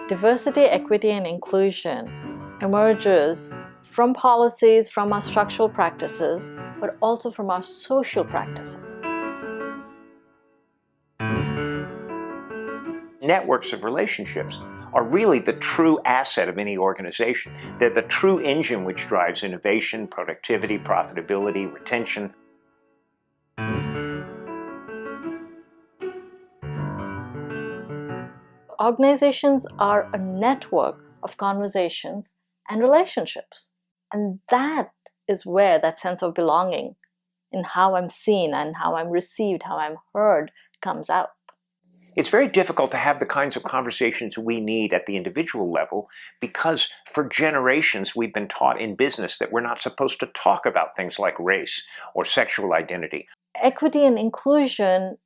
Diversity, equity, and inclusion emerges from policies, from our structural practices, but also from our social practices. Networks of relationships are really the true asset of any organization. They're the true engine which drives innovation, productivity, profitability, retention. Organizations are a network of conversations and relationships. And that is where that sense of belonging in how I'm seen and how I'm received, how I'm heard comes out. It's very difficult to have the kinds of conversations we need at the individual level because for generations we've been taught in business that we're not supposed to talk about things like race or sexual identity. Equity and inclusion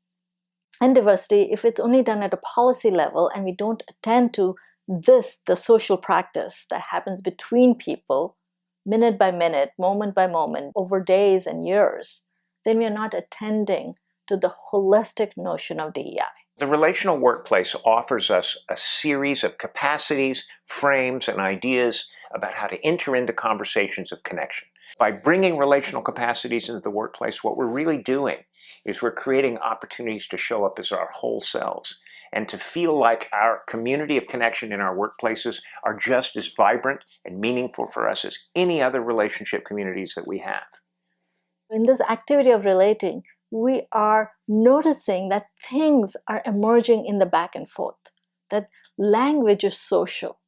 and diversity, if it's only done at a policy level and we don't attend to the social practice that happens between people, minute by minute, moment by moment, over days and years, then we are not attending to the holistic notion of DEI. The relational workplace offers us a series of capacities, frames, and ideas about how to enter into conversations of connection. By bringing relational capacities into the workplace, what we're really doing is we're creating opportunities to show up as our whole selves and to feel like our community of connection in our workplaces are just as vibrant and meaningful for us as any other relationship communities that we have. In this activity of relating, we are noticing that things are emerging in the back and forth, that language is social,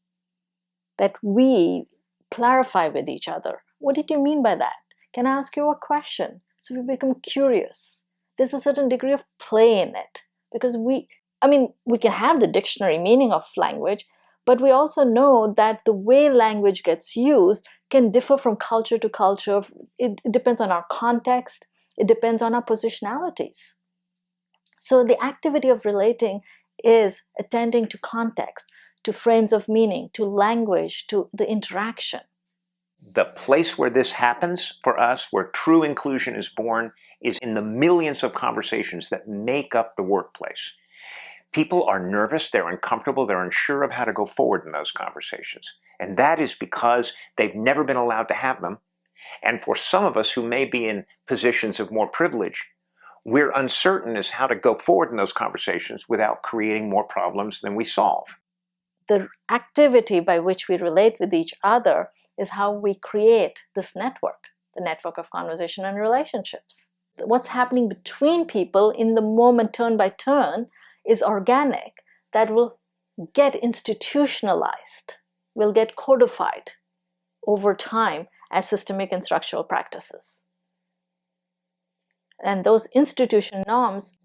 that we clarify with each other. What did you mean by that? Can I ask you a question? So we become curious. There's a certain degree of play in it because we can have the dictionary meaning of language, but we also know that the way language gets used can differ from culture to culture. It depends on our context. It depends on our positionalities. So the activity of relating is attending to context, to frames of meaning, to language, to the interaction. The place where this happens for us, where true inclusion is born, is in the millions of conversations that make up the workplace. People are nervous, they're uncomfortable, they're unsure of how to go forward in those conversations. And that is because they've never been allowed to have them. And for some of us who may be in positions of more privilege, we're uncertain as how to go forward in those conversations without creating more problems than we solve. The activity by which we relate with each other is how we create this network, the network of conversation and relationships. What's happening between people in the moment, turn by turn, is organic, that will get institutionalized, will get codified over time as systemic and structural practices. And those institutional norms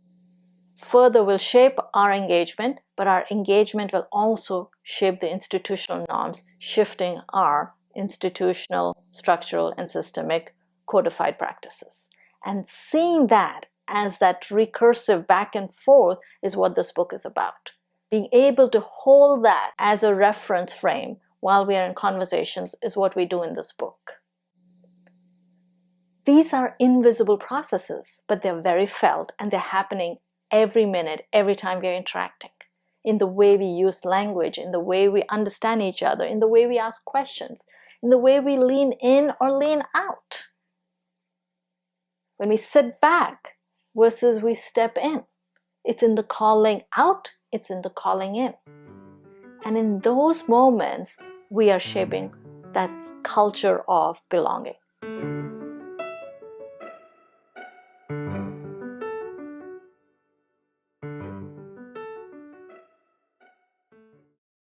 further will shape our engagement, but our engagement will also shape the institutional norms, shifting our institutional, structural, and systemic codified practices. And seeing that as that recursive back and forth is what this book is about. Being able to hold that as a reference frame while we are in conversations is what we do in this book. These are invisible processes, but they're very felt and they're happening every minute, every time we're interacting. In the way we use language, in the way we understand each other, in the way we ask questions, in the way we lean in or lean out. When we sit back versus we step in. It's in the calling out, it's in the calling in. And in those moments, we are shaping that culture of belonging.